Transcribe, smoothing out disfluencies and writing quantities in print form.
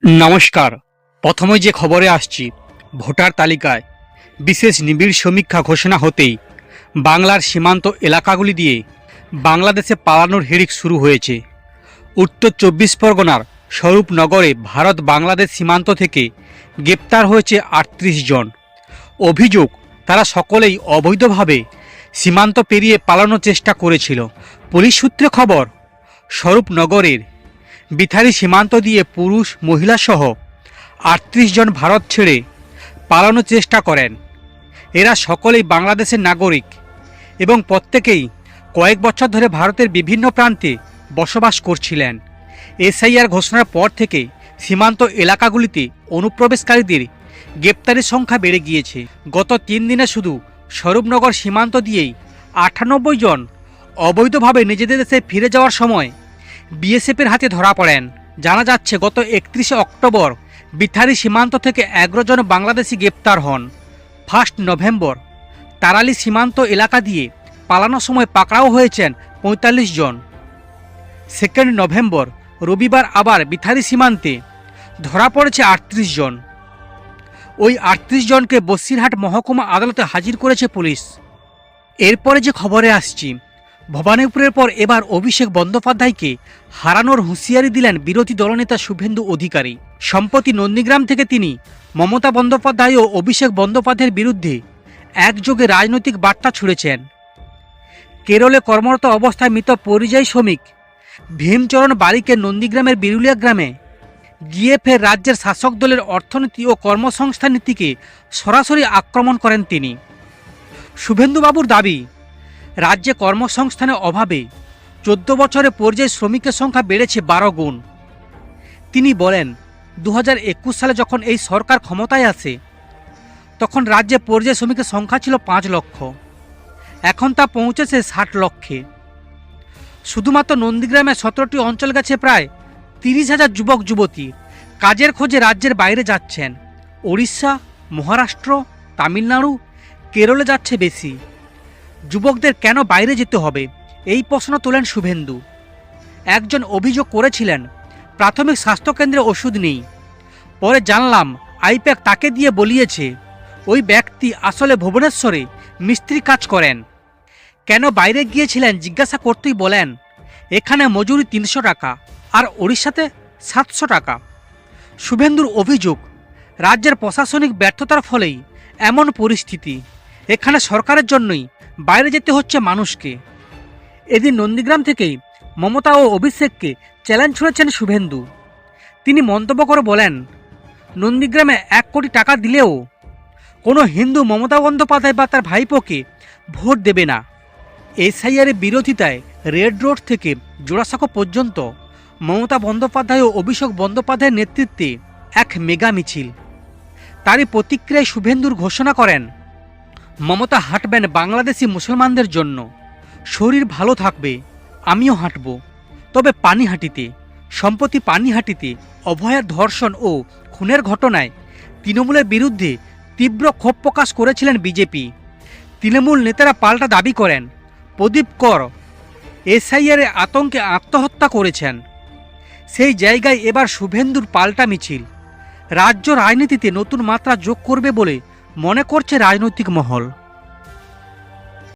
নমস্কার। প্রথমে যে খবরে আসছি, ভোটার তালিকায় বিশেষ নিবিড় সমীক্ষা ঘোষণা হতেই বাংলার সীমান্ত এলাকাগুলি দিয়ে বাংলাদেশে পালানোর হিড়িক শুরু হয়েছে। উত্তর 24 পরগনার স্বরূপনগরে ভারত বাংলাদেশ সীমান্ত থেকে গ্রেপ্তার হয়েছে 38 জন। অভিযোগ, তারা সকলেই অবৈধভাবে সীমান্ত পেরিয়ে পালানোর চেষ্টা করেছিল। পুলিশ সূত্রে খবর, স্বরূপনগরের বিথারি সীমান্ত দিয়ে পুরুষ মহিলাসহ 38 জন ভারত ছেড়ে পালানোর চেষ্টা করেন। এরা সকলেই বাংলাদেশের নাগরিক এবং প্রত্যেকেই কয়েক বছর ধরে ভারতের বিভিন্ন প্রান্তে বসবাস করছিলেন। এসআইআর ঘোষণার পর থেকে সীমান্ত এলাকাগুলিতে অনুপ্রবেশকারীদের গ্রেপ্তারের সংখ্যা বেড়ে গিয়েছে। গত 3 দিনে শুধু স্বরূপনগর সীমান্ত দিয়েই 98 জন অবৈধভাবে নিজেদের দেশে ফিরে যাওয়ার সময় বিএসএফের হাতে ধরা পড়েন। জানা যাচ্ছে, গত 31 অক্টোবর বিথারি সীমান্ত থেকে 11 জন বাংলাদেশি গ্রেপ্তার হন। 1 নভেম্বর তারালি সীমান্ত এলাকা দিয়ে পালানোর সময় পাকড়াও হয়েছেন 45 জন। 2 নভেম্বর রবিবার আবার বিথারি সীমান্তে ধরা পড়েছে 38 জন। ওই 38 জনকে বসিরহাট মহকুমা আদালতে হাজির করেছে পুলিশ। এরপরে যে খবরে আসছি, ভবানীপুরের পর এবার অভিষেক বন্দ্যোপাধ্যায়কে হারানোর হুঁশিয়ারি দিলেন বিরোধী দলনেতা শুভেন্দু অধিকারী। সম্প্রতি নন্দীগ্রাম থেকে তিনি মমতা বন্দ্যোপাধ্যায় ও অভিষেক বন্দ্যোপাধ্যায়ের বিরুদ্ধে একযোগে রাজনৈতিক বার্তা ছুড়েছেন। কেরলে কর্মরত অবস্থায় মৃত পরিযায়ী শ্রমিক ভীমচরণ বারিকের নন্দীগ্রামের বিরুলিয়া গ্রামে গিয়ে ফের রাজ্যের শাসক দলের অর্থনীতি ও কর্মসংস্থান নীতিকে সরাসরি আক্রমণ করেন তিনি। শুভেন্দুবাবুর দাবি, রাজ্যে কর্মসংস্থানের অভাবে 14 বছরে পরিযায়ী শ্রমিকের সংখ্যা বেড়েছে 12 গুণ। তিনি বলেন, 2021 সালে যখন এই সরকার ক্ষমতায় আসে তখন রাজ্যে পরিযায়ী শ্রমিকের সংখ্যা ছিল 5 লক্ষ, এখন তা পৌঁছেছে 60 লক্ষে। শুধুমাত্র নন্দীগ্রামে 17টি অঞ্চল গেছে প্রায় 30,000 যুবক যুবতী কাজের খোঁজে রাজ্যের বাইরে যাচ্ছেন। ওড়িশা, মহারাষ্ট্র, তামিলনাড়ু, কেরলে যাচ্ছে বেশি। যুবকদের কেন বাইরে যেতে হবে, এই প্রশ্ন তোলেন শুভেন্দু। একজন অভিযোগ করেছিলেন, প্রাথমিক স্বাস্থ্যকেন্দ্রে ওষুধ নেই। পরে জানলাম আইপ্যাক তাকে দিয়ে বলিয়েছে। ওই ব্যক্তি আসলে ভুবনেশ্বরে মিস্ত্রি কাজ করেন। কেন বাইরে গিয়েছিলেন জিজ্ঞাসা করতেই বলেন, এখানে মজুরি 300 টাকা আর ওড়িশাতে 700 টাকা। শুভেন্দুর অভিযোগ, রাজ্যের প্রশাসনিক ব্যর্থতার ফলেই এমন পরিস্থিতি। এখানে সরকারের জন্যই বাইরে যেতে হচ্ছে মানুষকে। এদিন নন্দীগ্রাম থেকেই মমতা ও অভিষেককে চ্যালেঞ্জ ছুড়েছেন শুভেন্দু। তিনি মন্তব্য করে বলেন, নন্দীগ্রামে 1 কোটি টাকা দিলেও কোনো হিন্দু মমতা বন্দ্যোপাধ্যায় বা তার ভাইপোকে ভোট দেবে না। এসআইআরের বিরোধিতায় রেড রোড থেকে জোড়াসাঁকো পর্যন্ত মমতা বন্দ্যোপাধ্যায় ও অভিষেক বন্দ্যোপাধ্যায়ের নেতৃত্বে এক মেগা মিছিল। তারই প্রতিক্রিয়ায় শুভেন্দুর ঘোষণা করেন, মমতা হাঁটবেন বাংলাদেশি মুসলমানদের জন্য। শরীর ভালো থাকবে, আমিও হাঁটব, তবে পানিহাটিতে। সম্প্রতি পানিহাটিতে অভয়ার ধর্ষণ ও খুনের ঘটনায় তৃণমূলের বিরুদ্ধে তীব্র ক্ষোভ প্রকাশ করেছিলেন বিজেপি। তৃণমূল নেতারা পাল্টা দাবি করেন, প্রদীপ কর এসআইআরের আতঙ্কে আত্মহত্যা করেছেন। সেই জায়গায় এবার শুভেন্দুর পাল্টা মিছিল রাজ্য রাজনীতিতে নতুন মাত্রা যোগ করবে বলে মনে করছে রাজনৈতিক মহল।